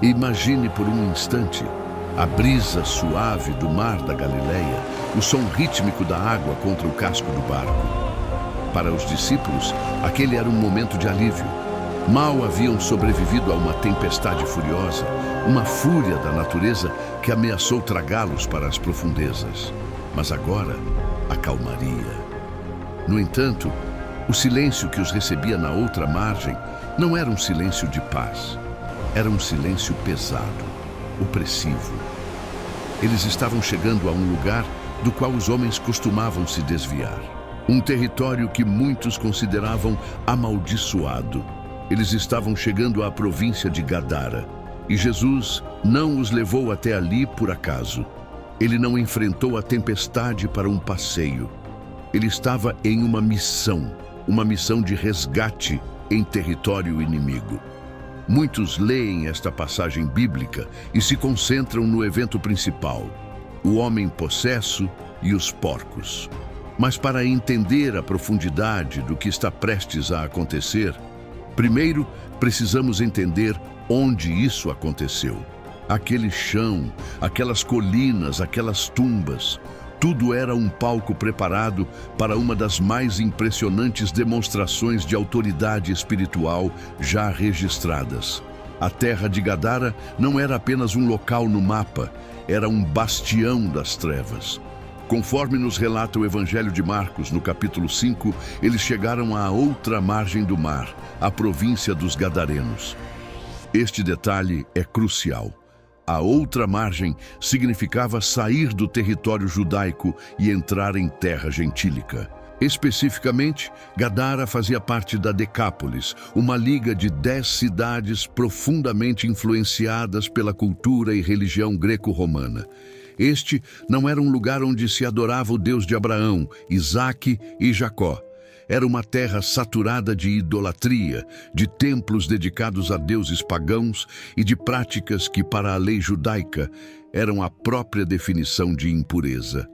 Imagine por um instante a brisa suave do mar da Galileia, o som rítmico da água contra o casco do barco. Para os discípulos, aquele era um momento de alívio. Mal haviam sobrevivido a uma tempestade furiosa, uma fúria da natureza que ameaçou tragá-los para as profundezas. Mas agora, a calmaria. No entanto, o silêncio que os recebia na outra margem não era um silêncio de paz. Era um silêncio pesado, opressivo. Eles estavam chegando a um lugar do qual os homens costumavam se desviar. Um território que muitos consideravam amaldiçoado. Eles estavam chegando à província de Gadara. E Jesus não os levou até ali por acaso. Ele não enfrentou a tempestade para um passeio. Ele estava em uma missão de resgate em território inimigo. Muitos leem esta passagem bíblica e se concentram no evento principal, o homem possesso e os porcos. Mas para entender a profundidade do que está prestes a acontecer, primeiro precisamos entender onde isso aconteceu. Aquele chão, aquelas colinas, aquelas tumbas, tudo era um palco preparado para uma das mais impressionantes demonstrações de autoridade espiritual já registradas. A terra de Gadara não era apenas um local no mapa, era um bastião das trevas. Conforme nos relata o Evangelho de Marcos, no capítulo 5, eles chegaram à outra margem do mar, a província dos Gadarenos. Este detalhe é crucial. A outra margem significava sair do território judaico e entrar em terra gentílica. Especificamente, Gadara fazia parte da Decápolis, uma liga de 10 cidades profundamente influenciadas pela cultura e religião greco-romana. Este não era um lugar onde se adorava o Deus de Abraão, Isaque e Jacó. Era uma terra saturada de idolatria, de templos dedicados a deuses pagãos e de práticas que, para a lei judaica, eram a própria definição de impureza.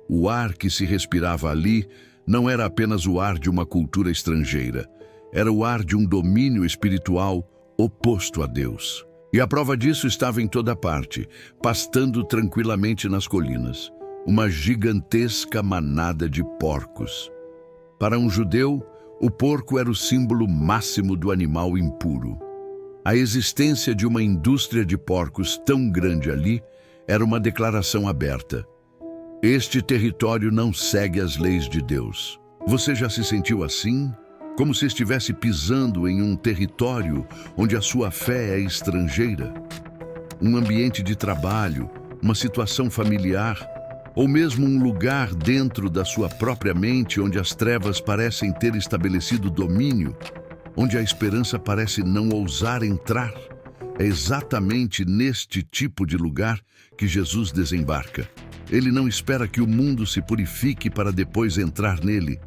O ar que se respirava ali não era apenas o ar de uma cultura estrangeira, era o ar de um domínio espiritual oposto a Deus. E a prova disso estava em toda parte, pastando tranquilamente nas colinas, uma gigantesca manada de porcos. Para um judeu, o porco era o símbolo máximo do animal impuro. A existência de uma indústria de porcos tão grande ali era uma declaração aberta. Este território não segue as leis de Deus. Você já se sentiu assim? Como se estivesse pisando em um território onde a sua fé é estrangeira? Um ambiente de trabalho, uma situação familiar, ou mesmo um lugar dentro da sua própria mente onde as trevas parecem ter estabelecido domínio, onde a esperança parece não ousar entrar. É exatamente neste tipo de lugar que Jesus desembarca. Ele não espera que o mundo se purifique para depois entrar nele.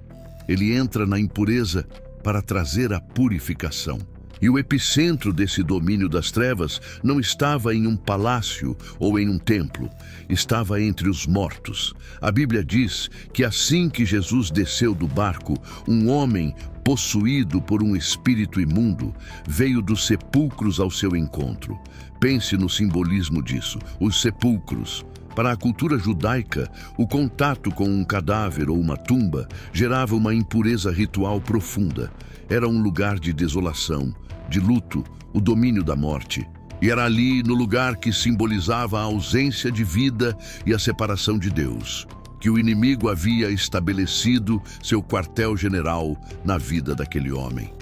Ele entra na impureza para trazer a purificação. E o epicentro desse domínio das trevas não estava em um palácio ou em um templo, estava entre os mortos. A Bíblia diz que assim que Jesus desceu do barco, um homem possuído por um espírito imundo veio dos sepulcros ao seu encontro. Pense no simbolismo disso, os sepulcros. Para a cultura judaica, o contato com um cadáver ou uma tumba gerava uma impureza ritual profunda. Era um lugar de desolação, de luto, o domínio da morte. E era ali, no lugar que simbolizava a ausência de vida e a separação de Deus, que o inimigo havia estabelecido seu quartel-general na vida daquele homem.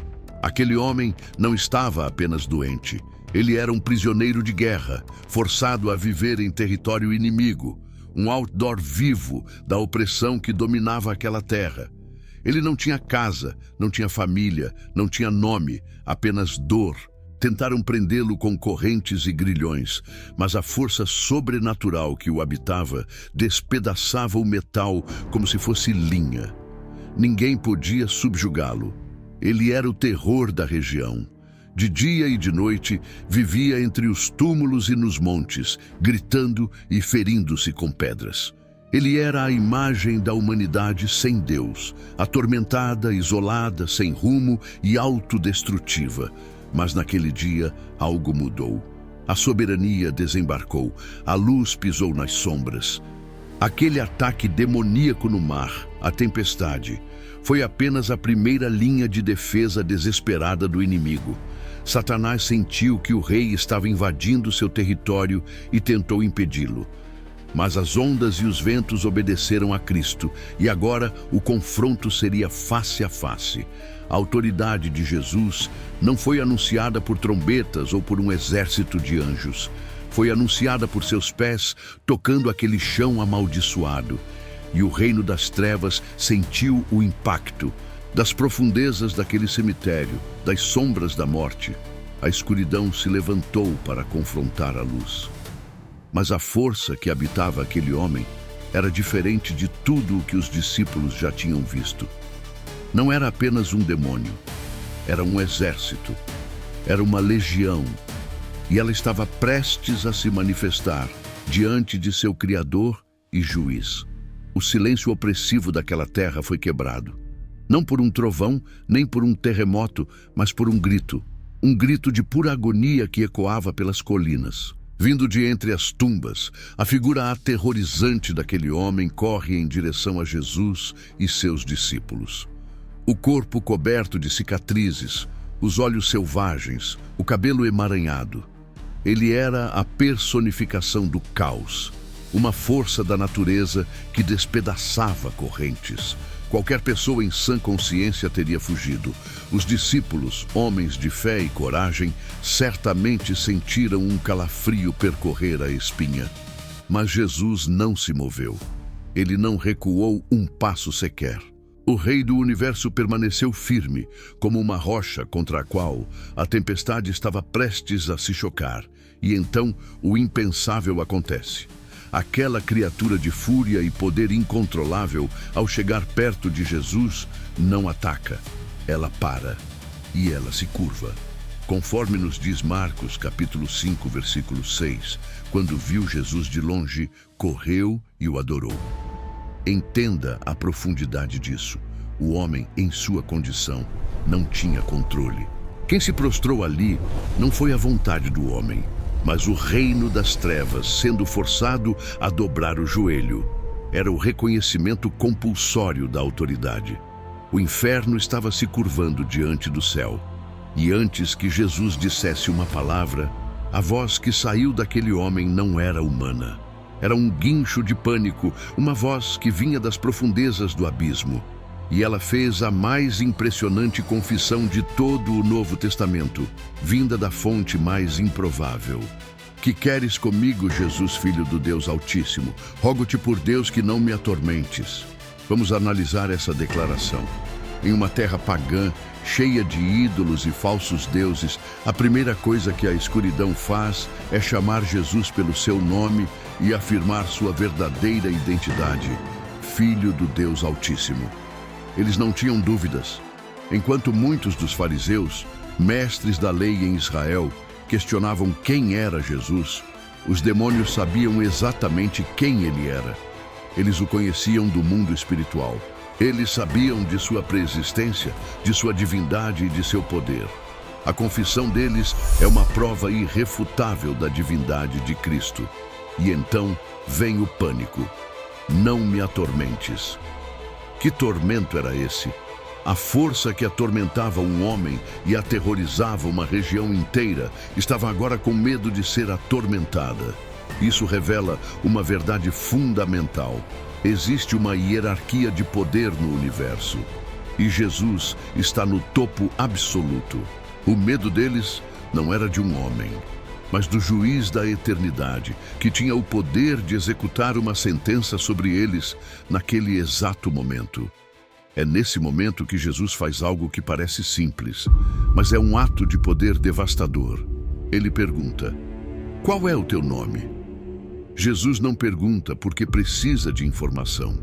Aquele homem não estava apenas doente. Ele era um prisioneiro de guerra, forçado a viver em território inimigo, um outdoor vivo da opressão que dominava aquela terra. Ele não tinha casa, não tinha família, não tinha nome, apenas dor. Tentaram prendê-lo com correntes e grilhões, mas a força sobrenatural que o habitava despedaçava o metal como se fosse linha. Ninguém podia subjugá-lo. Ele era o terror da região. De dia e de noite, vivia entre os túmulos e nos montes, gritando e ferindo-se com pedras. Ele era a imagem da humanidade sem Deus, atormentada, isolada, sem rumo e autodestrutiva. Mas naquele dia, algo mudou. A soberania desembarcou, a luz pisou nas sombras. Aquele ataque demoníaco no mar, a tempestade, foi apenas a primeira linha de defesa desesperada do inimigo. Satanás sentiu que o rei estava invadindo seu território e tentou impedi-lo. Mas as ondas e os ventos obedeceram a Cristo, e agora o confronto seria face a face. A autoridade de Jesus não foi anunciada por trombetas ou por um exército de anjos. Foi anunciada por seus pés, tocando aquele chão amaldiçoado. E o reino das trevas sentiu o impacto. Das profundezas daquele cemitério, das sombras da morte, a escuridão se levantou para confrontar a luz. Mas a força que habitava aquele homem era diferente de tudo o que os discípulos já tinham visto. Não era apenas um demônio, era um exército, era uma legião, e ela estava prestes a se manifestar diante de seu Criador e Juiz. O silêncio opressivo daquela terra foi quebrado, não por um trovão, nem por um terremoto, mas por um grito de pura agonia que ecoava pelas colinas. Vindo de entre as tumbas, a figura aterrorizante daquele homem corre em direção a Jesus e seus discípulos. O corpo coberto de cicatrizes, os olhos selvagens, o cabelo emaranhado. Ele era a personificação do caos, uma força da natureza que despedaçava correntes. Qualquer pessoa em sã consciência teria fugido. Os discípulos, homens de fé e coragem, certamente sentiram um calafrio percorrer a espinha. Mas Jesus não se moveu. Ele não recuou um passo sequer. O Rei do Universo permaneceu firme, como uma rocha contra a qual a tempestade estava prestes a se chocar. E então o impensável acontece. Aquela criatura de fúria e poder incontrolável, ao chegar perto de Jesus, não ataca. Ela para e ela se curva. Conforme nos diz Marcos, capítulo 5, versículo 6, quando viu Jesus de longe, correu e o adorou. Entenda a profundidade disso. O homem, em sua condição, não tinha controle. Quem se prostrou ali não foi a vontade do homem, mas o reino das trevas sendo forçado a dobrar o joelho. Era o reconhecimento compulsório da autoridade. O inferno estava se curvando diante do céu. E antes que Jesus dissesse uma palavra, a voz que saiu daquele homem não era humana. Era um guincho de pânico, uma voz que vinha das profundezas do abismo. E ela fez a mais impressionante confissão de todo o Novo Testamento, vinda da fonte mais improvável. Que queres comigo, Jesus, Filho do Deus Altíssimo? Rogo-te por Deus que não me atormentes. Vamos analisar essa declaração. Em uma terra pagã, cheia de ídolos e falsos deuses, a primeira coisa que a escuridão faz é chamar Jesus pelo seu nome e afirmar sua verdadeira identidade, Filho do Deus Altíssimo. Eles não tinham dúvidas. Enquanto muitos dos fariseus, mestres da lei em Israel, questionavam quem era Jesus, os demônios sabiam exatamente quem ele era. Eles o conheciam do mundo espiritual. Eles sabiam de sua preexistência, de sua divindade e de seu poder. A confissão deles é uma prova irrefutável da divindade de Cristo. E então vem o pânico. Não me atormentes. Que tormento era esse? A força que atormentava um homem e aterrorizava uma região inteira estava agora com medo de ser atormentada. Isso revela uma verdade fundamental. Existe uma hierarquia de poder no universo. E Jesus está no topo absoluto. O medo deles não era de um homem, mas do juiz da eternidade, que tinha o poder de executar uma sentença sobre eles naquele exato momento. É nesse momento que Jesus faz algo que parece simples, mas é um ato de poder devastador. Ele pergunta: qual é o teu nome? Jesus não pergunta porque precisa de informação.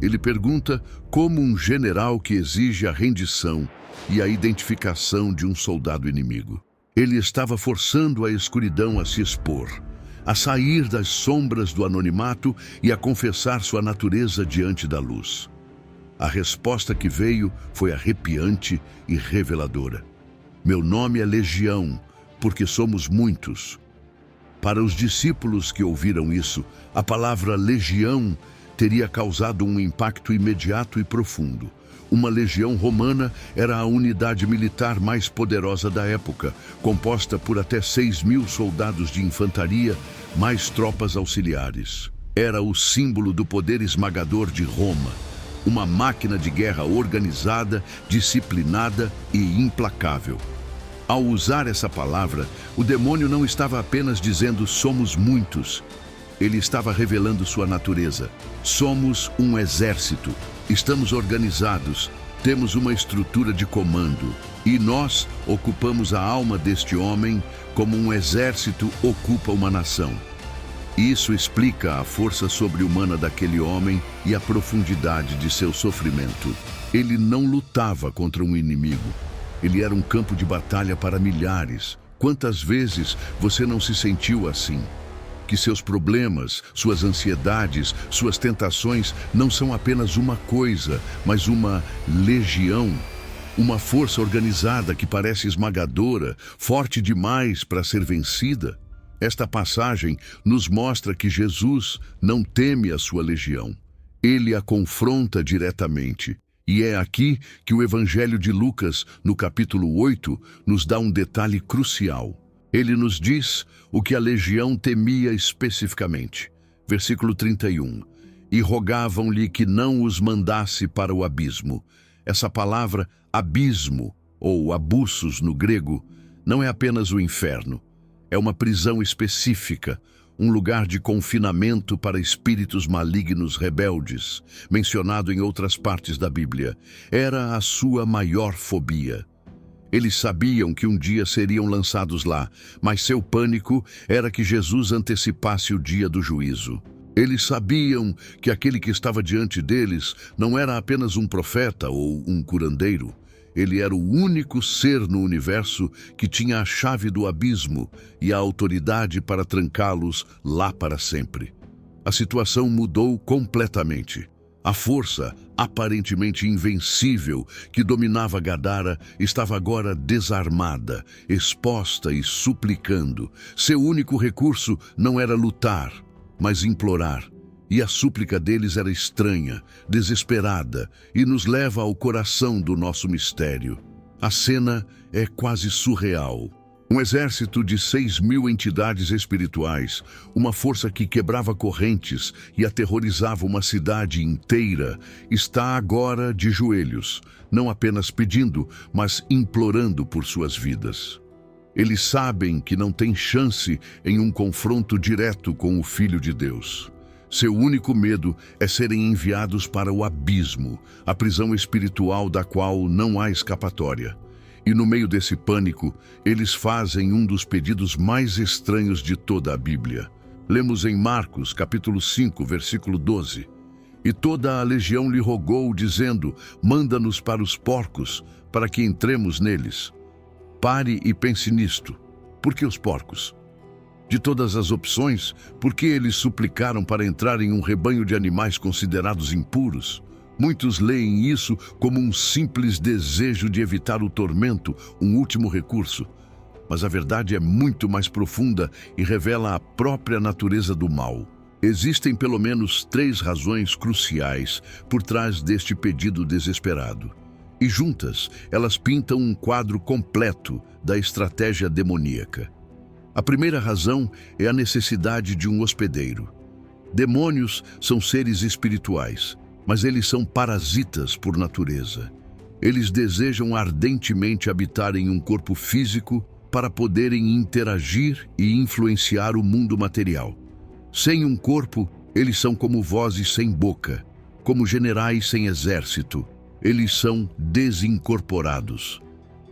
Ele pergunta como um general que exige a rendição e a identificação de um soldado inimigo. Ele estava forçando a escuridão a se expor, a sair das sombras do anonimato e a confessar sua natureza diante da luz. A resposta que veio foi arrepiante e reveladora. Meu nome é Legião, porque somos muitos. Para os discípulos que ouviram isso, a palavra legião teria causado um impacto imediato e profundo. Uma legião romana era a unidade militar mais poderosa da época, composta por até 6.000 soldados de infantaria, mais tropas auxiliares. Era o símbolo do poder esmagador de Roma, uma máquina de guerra organizada, disciplinada e implacável. Ao usar essa palavra, o demônio não estava apenas dizendo "somos muitos". Ele estava revelando sua natureza. Somos um exército, estamos organizados, temos uma estrutura de comando. E nós ocupamos a alma deste homem como um exército ocupa uma nação. Isso explica a força sobre-humana daquele homem e a profundidade de seu sofrimento. Ele não lutava contra um inimigo. Ele era um campo de batalha para milhares. Quantas vezes você não se sentiu assim? Que seus problemas, suas ansiedades, suas tentações não são apenas uma coisa, mas uma legião, uma força organizada que parece esmagadora, forte demais para ser vencida. Esta passagem nos mostra que Jesus não teme a sua legião. Ele a confronta diretamente. E é aqui que o Evangelho de Lucas, no capítulo 8, nos dá um detalhe crucial. Ele nos diz o que a legião temia especificamente. Versículo 31. E rogavam-lhe que não os mandasse para o abismo. Essa palavra abismo, ou abussos no grego, não é apenas o inferno. É uma prisão específica, um lugar de confinamento para espíritos malignos rebeldes, mencionado em outras partes da Bíblia. Era a sua maior fobia. Eles sabiam que um dia seriam lançados lá, mas seu pânico era que Jesus antecipasse o dia do juízo. Eles sabiam que aquele que estava diante deles não era apenas um profeta ou um curandeiro. Ele era o único ser no universo que tinha a chave do abismo e a autoridade para trancá-los lá para sempre. A situação mudou completamente. A força, aparentemente invencível, que dominava Gadara, estava agora desarmada, exposta e suplicando. Seu único recurso não era lutar, mas implorar. E a súplica deles era estranha, desesperada, e nos leva ao coração do nosso mistério. A cena é quase surreal. Um exército de 6.000 entidades espirituais, uma força que quebrava correntes e aterrorizava uma cidade inteira, está agora de joelhos, não apenas pedindo, mas implorando por suas vidas. Eles sabem que não têm chance em um confronto direto com o Filho de Deus. Seu único medo é serem enviados para o abismo, a prisão espiritual da qual não há escapatória. E no meio desse pânico, eles fazem um dos pedidos mais estranhos de toda a Bíblia. Lemos em Marcos, capítulo 5, versículo 12. E toda a legião lhe rogou, dizendo: manda-nos para os porcos, para que entremos neles. Pare e pense nisto. Por que os porcos? De todas as opções, por que eles suplicaram para entrar em um rebanho de animais considerados impuros? Muitos leem isso como um simples desejo de evitar o tormento, um último recurso. Mas a verdade é muito mais profunda e revela a própria natureza do mal. Existem pelo menos 3 razões cruciais por trás deste pedido desesperado. E juntas, elas pintam um quadro completo da estratégia demoníaca. A primeira razão é a necessidade de um hospedeiro. Demônios são seres espirituais, mas eles são parasitas por natureza. Eles desejam ardentemente habitar em um corpo físico para poderem interagir e influenciar o mundo material. Sem um corpo, eles são como vozes sem boca, como generais sem exército. Eles são desincorporados.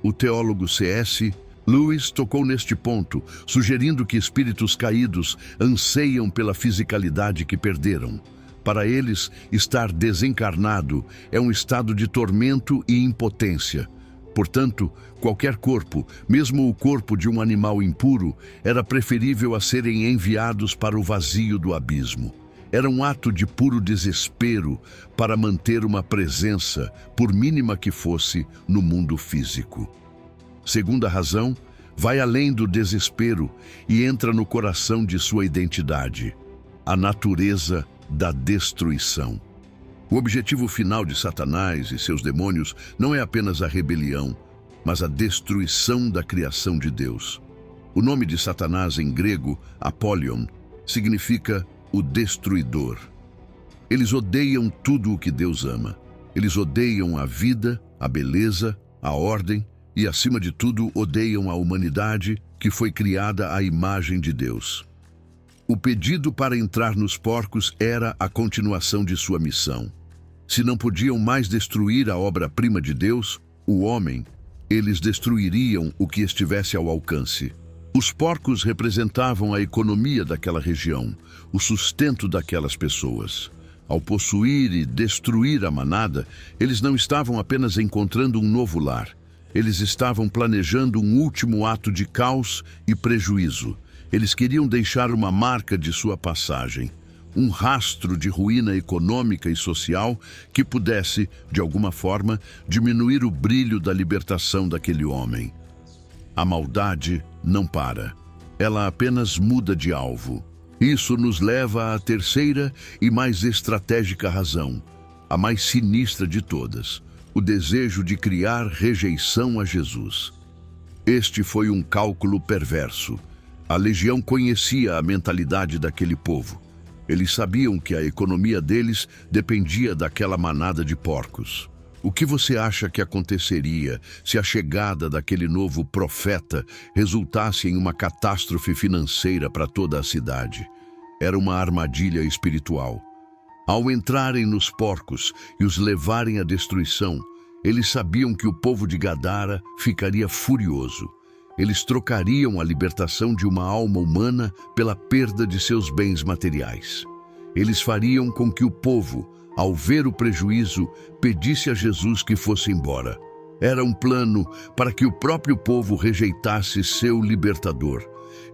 O teólogo C.S. Lewis tocou neste ponto, sugerindo que espíritos caídos anseiam pela fisicalidade que perderam. Para eles, estar desencarnado é um estado de tormento e impotência. Portanto, qualquer corpo, mesmo o corpo de um animal impuro, era preferível a serem enviados para o vazio do abismo. Era um ato de puro desespero para manter uma presença, por mínima que fosse, no mundo físico. Segunda razão, vai além do desespero e entra no coração de sua identidade, a natureza da destruição. O objetivo final de Satanás e seus demônios não é apenas a rebelião, mas a destruição da criação de Deus. O nome de Satanás em grego, Apollyon, significa o destruidor. Eles odeiam tudo o que Deus ama. Eles odeiam a vida, a beleza, a ordem e, acima de tudo, odeiam a humanidade que foi criada à imagem de Deus. O pedido para entrar nos porcos era a continuação de sua missão. Se não podiam mais destruir a obra-prima de Deus, o homem, eles destruiriam o que estivesse ao alcance. Os porcos representavam a economia daquela região, o sustento daquelas pessoas. Ao possuir e destruir a manada, eles não estavam apenas encontrando um novo lar. Eles estavam planejando um último ato de caos e prejuízo. Eles queriam deixar uma marca de sua passagem, um rastro de ruína econômica e social que pudesse, de alguma forma, diminuir o brilho da libertação daquele homem. A maldade não para. Ela apenas muda de alvo. Isso nos leva à terceira e mais estratégica razão, a mais sinistra de todas, o desejo de criar rejeição a Jesus. Este foi um cálculo perverso. A legião conhecia a mentalidade daquele povo. Eles sabiam que a economia deles dependia daquela manada de porcos. O que você acha que aconteceria se a chegada daquele novo profeta resultasse em uma catástrofe financeira para toda a cidade? Era uma armadilha espiritual. Ao entrarem nos porcos e os levarem à destruição, eles sabiam que o povo de Gadara ficaria furioso. Eles trocariam a libertação de uma alma humana pela perda de seus bens materiais. Eles fariam com que o povo, ao ver o prejuízo, pedisse a Jesus que fosse embora. Era um plano para que o próprio povo rejeitasse seu libertador.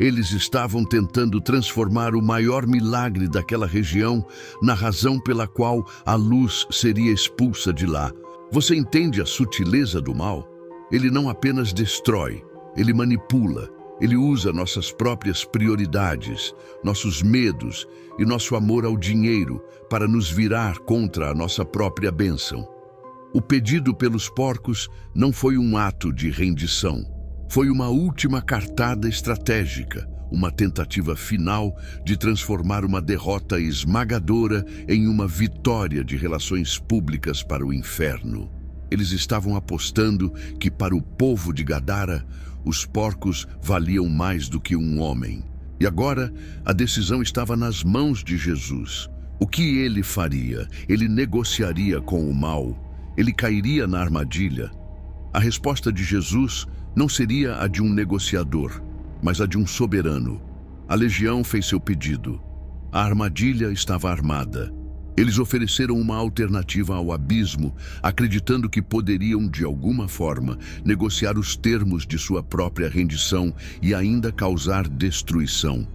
Eles estavam tentando transformar o maior milagre daquela região na razão pela qual a luz seria expulsa de lá. Você entende a sutileza do mal? Ele não apenas destrói, ele manipula. Ele usa nossas próprias prioridades, nossos medos e nosso amor ao dinheiro para nos virar contra a nossa própria bênção. O pedido pelos porcos não foi um ato de rendição. Foi uma última cartada estratégica, uma tentativa final de transformar uma derrota esmagadora em uma vitória de relações públicas para o inferno. Eles estavam apostando que para o povo de Gadara, os porcos valiam mais do que um homem. E agora, a decisão estava nas mãos de Jesus. O que ele faria? Ele negociaria com o mal? Ele cairia na armadilha? A resposta de Jesus não seria a de um negociador, mas a de um soberano. A legião fez seu pedido. A armadilha estava armada. Eles ofereceram uma alternativa ao abismo, acreditando que poderiam, de alguma forma, negociar os termos de sua própria rendição e ainda causar destruição.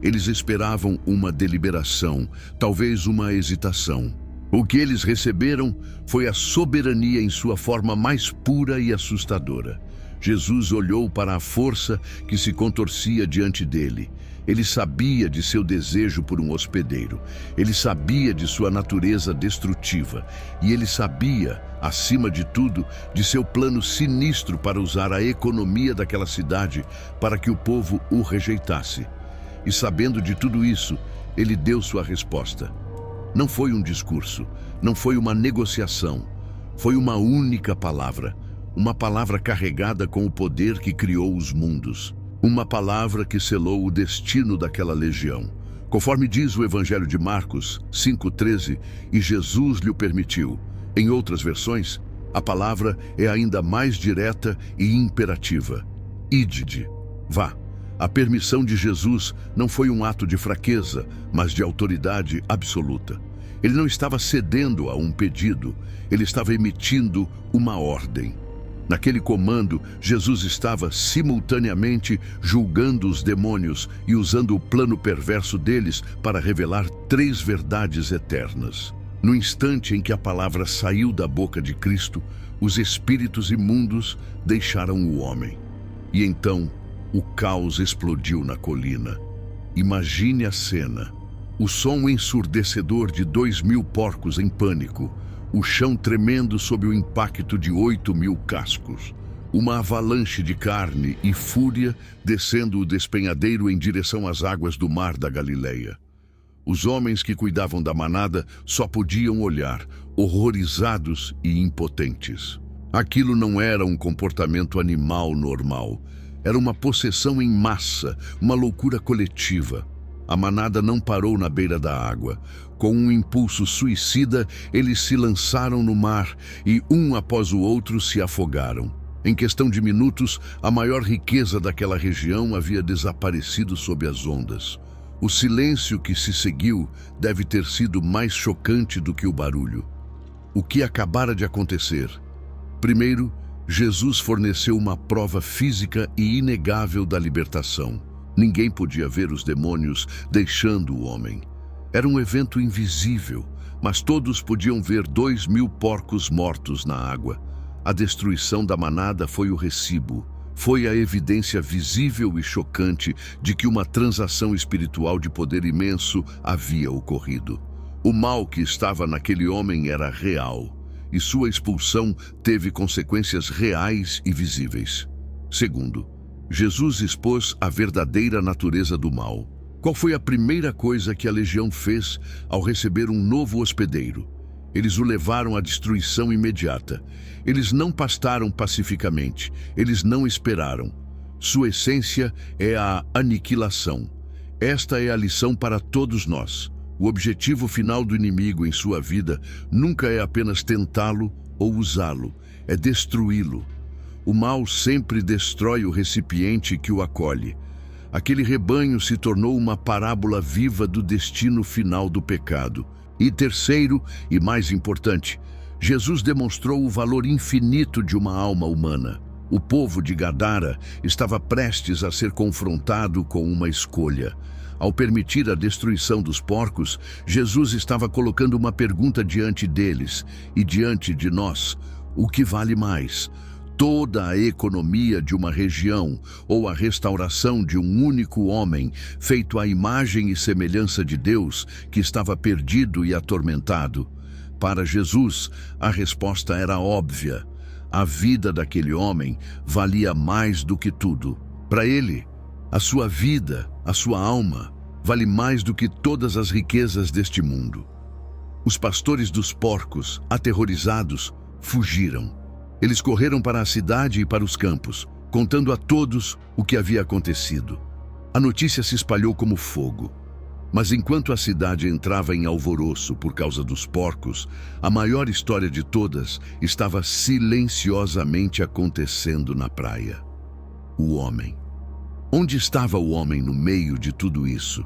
Eles esperavam uma deliberação, talvez uma hesitação. O que eles receberam foi a soberania em sua forma mais pura e assustadora. Jesus olhou para a força que se contorcia diante dele. Ele sabia de seu desejo por um hospedeiro. Ele sabia de sua natureza destrutiva. E ele sabia, acima de tudo, de seu plano sinistro para usar a economia daquela cidade para que o povo o rejeitasse. E sabendo de tudo isso, ele deu sua resposta. Não foi um discurso, não foi uma negociação. Foi uma única palavra. Uma palavra carregada com o poder que criou os mundos. Uma palavra que selou o destino daquela legião. Conforme diz o Evangelho de Marcos 5,13, e Jesus lhe o permitiu. Em outras versões, a palavra é ainda mais direta e imperativa. Ide, vá. A permissão de Jesus não foi um ato de fraqueza, mas de autoridade absoluta. Ele não estava cedendo a um pedido, ele estava emitindo uma ordem. Naquele comando, Jesus estava simultaneamente julgando os demônios e usando o plano perverso deles para revelar 3 verdades eternas. No instante em que a palavra saiu da boca de Cristo, os espíritos imundos deixaram o homem. E então, O caos explodiu na colina. Imagine a cena. O som ensurdecedor de 2.000 porcos em pânico. O chão tremendo sob o impacto de 8.000 cascos. Uma avalanche de carne e fúria descendo o despenhadeiro em direção às águas do mar da Galileia. Os homens que cuidavam da manada só podiam olhar, horrorizados e impotentes. Aquilo não era um comportamento animal normal. Era uma possessão em massa, uma loucura coletiva. A manada não parou na beira da água. Com um impulso suicida, eles se lançaram no mar e, um após o outro, se afogaram. Em questão de minutos, a maior riqueza daquela região havia desaparecido sob as ondas. O silêncio que se seguiu deve ter sido mais chocante do que o barulho. O que acabara de acontecer? Primeiro, Jesus forneceu uma prova física e inegável da libertação. Ninguém podia ver os demônios deixando o homem. Era um evento invisível, mas todos podiam ver 2.000 porcos mortos na água. A destruição da manada foi o recibo. Foi a evidência visível e chocante de que uma transação espiritual de poder imenso havia ocorrido. O mal que estava naquele homem era real, e sua expulsão teve consequências reais e visíveis. Segundo, Jesus expôs a verdadeira natureza do mal. Qual foi a primeira coisa que a legião fez ao receber um novo hospedeiro? Eles o levaram à destruição imediata. Eles não pastaram pacificamente. Eles não esperaram. Sua essência é a aniquilação. Esta é a lição para todos nós. O objetivo final do inimigo em sua vida nunca é apenas tentá-lo ou usá-lo, é destruí-lo. O mal sempre destrói o recipiente que o acolhe. Aquele rebanho se tornou uma parábola viva do destino final do pecado. E terceiro, e mais importante, Jesus demonstrou o valor infinito de uma alma humana. O povo de Gadara estava prestes a ser confrontado com uma escolha. Ao permitir a destruição dos porcos, Jesus estava colocando uma pergunta diante deles e diante de nós: o que vale mais? Toda a economia de uma região ou a restauração de um único homem, feito à imagem e semelhança de Deus, que estava perdido e atormentado? Para Jesus, a resposta era óbvia. A vida daquele homem valia mais do que tudo. Para ele, a sua vida, a sua alma, vale mais do que todas as riquezas deste mundo. Os pastores dos porcos, aterrorizados, fugiram. Eles correram para a cidade e para os campos, contando a todos o que havia acontecido. A notícia se espalhou como fogo. Mas enquanto a cidade entrava em alvoroço por causa dos porcos, a maior história de todas estava silenciosamente acontecendo na praia. O homem. Onde estava o homem no meio de tudo isso?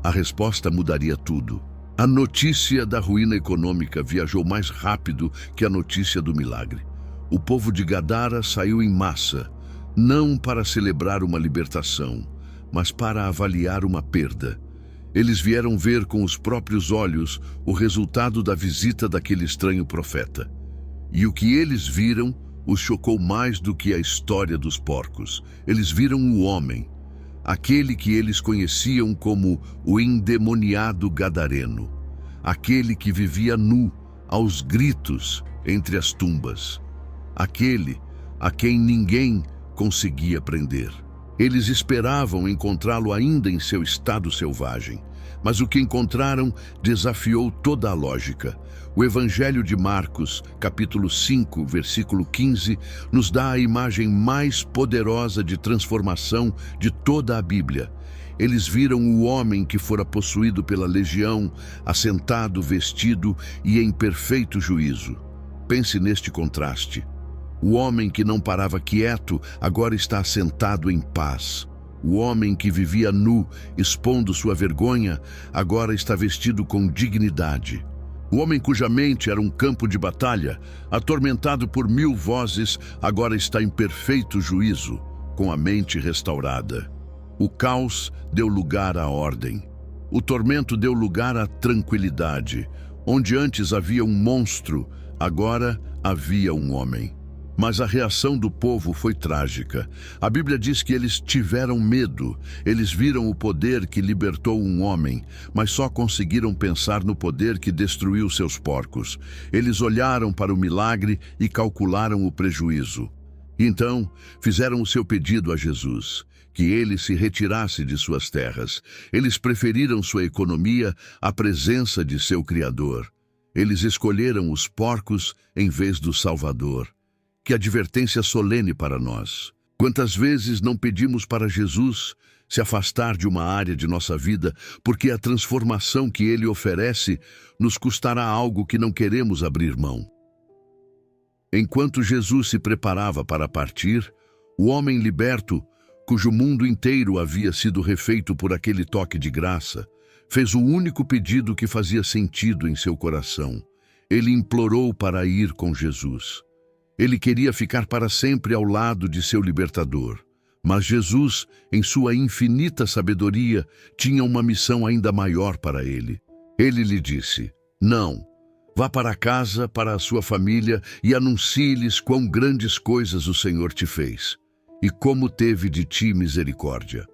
A resposta mudaria tudo. A notícia da ruína econômica viajou mais rápido que a notícia do milagre. O povo de Gadara saiu em massa, não para celebrar uma libertação, mas para avaliar uma perda. Eles vieram ver com os próprios olhos o resultado da visita daquele estranho profeta. E o que eles viram os chocou mais do que a história dos porcos. Eles viram o homem, aquele que eles conheciam como o endemoniado gadareno, aquele que vivia nu, aos gritos, entre as tumbas, aquele a quem ninguém conseguia prender. Eles esperavam encontrá-lo ainda em seu estado selvagem, mas o que encontraram desafiou toda a lógica. O Evangelho de Marcos, capítulo 5, versículo 15, nos dá a imagem mais poderosa de transformação de toda a Bíblia. Eles viram o homem que fora possuído pela legião, assentado, vestido e em perfeito juízo. Pense neste contraste. O homem que não parava quieto agora está assentado em paz. O homem que vivia nu, expondo sua vergonha, agora está vestido com dignidade. O homem cuja mente era um campo de batalha, atormentado por 1000 vozes, agora está em perfeito juízo, com a mente restaurada. O caos deu lugar à ordem. O tormento deu lugar à tranquilidade. Onde antes havia um monstro, agora havia um homem. Mas a reação do povo foi trágica. A Bíblia diz que eles tiveram medo. Eles viram o poder que libertou um homem, mas só conseguiram pensar no poder que destruiu seus porcos. Eles olharam para o milagre e calcularam o prejuízo. Então, fizeram o seu pedido a Jesus, que ele se retirasse de suas terras. Eles preferiram sua economia à presença de seu Criador. Eles escolheram os porcos em vez do Salvador. Que advertência solene para nós. Quantas vezes não pedimos para Jesus se afastar de uma área de nossa vida, porque a transformação que ele oferece nos custará algo que não queremos abrir mão. Enquanto Jesus se preparava para partir, o homem liberto, cujo mundo inteiro havia sido refeito por aquele toque de graça, fez o único pedido que fazia sentido em seu coração. Ele implorou para ir com Jesus. Ele queria ficar para sempre ao lado de seu libertador. Mas Jesus, em sua infinita sabedoria, tinha uma missão ainda maior para ele. Ele lhe disse: "Não, vá para casa, para a sua família e anuncie-lhes quão grandes coisas o Senhor te fez e como teve de ti misericórdia."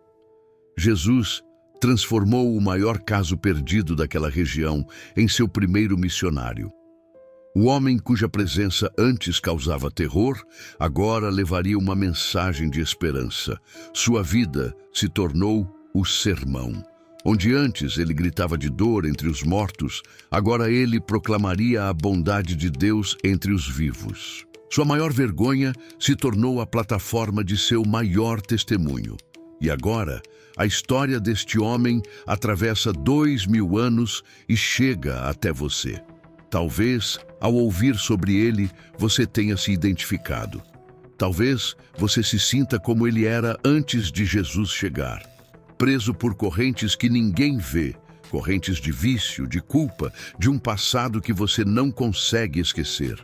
Jesus transformou o maior caso perdido daquela região em seu primeiro missionário. O homem cuja presença antes causava terror, agora levaria uma mensagem de esperança. Sua vida se tornou o sermão. Onde antes ele gritava de dor entre os mortos, agora ele proclamaria a bondade de Deus entre os vivos. Sua maior vergonha se tornou a plataforma de seu maior testemunho. E agora, a história deste homem atravessa 2000 anos e chega até você. Talvez, ao ouvir sobre ele, você tenha se identificado. Talvez você se sinta como ele era antes de Jesus chegar, preso por correntes que ninguém vê, correntes de vício, de culpa, de um passado que você não consegue esquecer,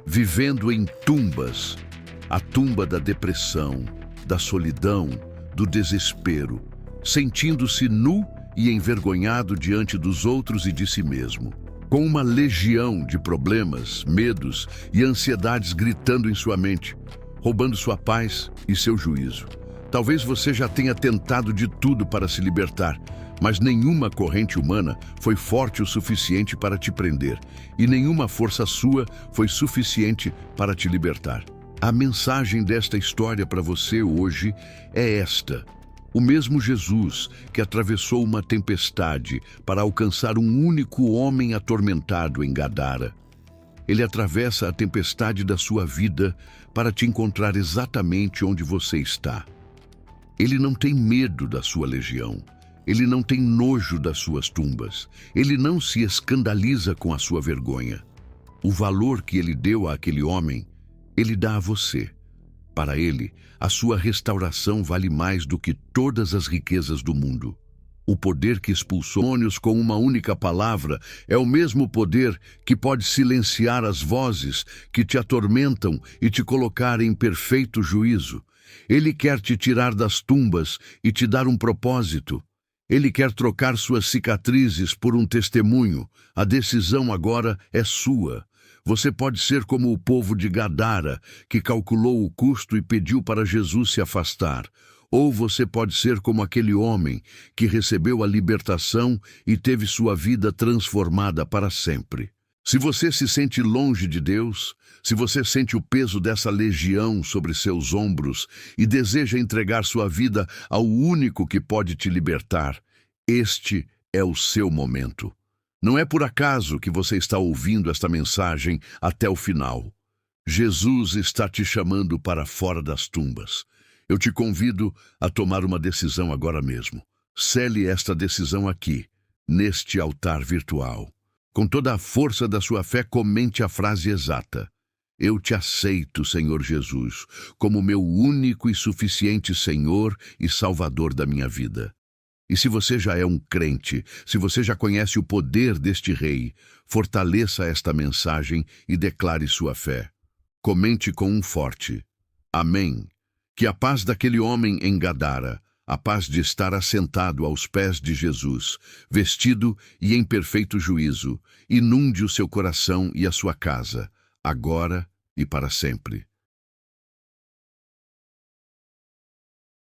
vivendo em tumbas, a tumba da depressão, da solidão, do desespero, sentindo-se nu e envergonhado diante dos outros e de si mesmo, com uma legião de problemas, medos e ansiedades gritando em sua mente, roubando sua paz e seu juízo. Talvez você já tenha tentado de tudo para se libertar, mas nenhuma corrente humana foi forte o suficiente para te prender, e nenhuma força sua foi suficiente para te libertar. A mensagem desta história para você hoje é esta: o mesmo Jesus que atravessou uma tempestade para alcançar um único homem atormentado em Gadara. Ele atravessa a tempestade da sua vida para te encontrar exatamente onde você está. Ele não tem medo da sua legião. Ele não tem nojo das suas tumbas. Ele não se escandaliza com a sua vergonha. O valor que ele deu àquele homem, ele dá a você. Para ele, a sua restauração vale mais do que todas as riquezas do mundo. O poder que expulsou demônios com uma única palavra é o mesmo poder que pode silenciar as vozes que te atormentam e te colocar em perfeito juízo. Ele quer te tirar das tumbas e te dar um propósito. Ele quer trocar suas cicatrizes por um testemunho. A decisão agora é sua. Você pode ser como o povo de Gadara, que calculou o custo e pediu para Jesus se afastar. Ou você pode ser como aquele homem que recebeu a libertação e teve sua vida transformada para sempre. Se você se sente longe de Deus, se você sente o peso dessa legião sobre seus ombros e deseja entregar sua vida ao único que pode te libertar, este é o seu momento. Não é por acaso que você está ouvindo esta mensagem até o final. Jesus está te chamando para fora das tumbas. Eu te convido a tomar uma decisão agora mesmo. Cele esta decisão aqui, neste altar virtual. Com toda a força da sua fé, comente a frase exata: eu te aceito, Senhor Jesus, como meu único e suficiente Senhor e Salvador da minha vida. E se você já é um crente, se você já conhece o poder deste Rei, fortaleça esta mensagem e declare sua fé. Comente com um forte: Amém. Que a paz daquele homem em Gadara, a paz de estar assentado aos pés de Jesus, vestido e em perfeito juízo, inunde o seu coração e a sua casa, agora e para sempre.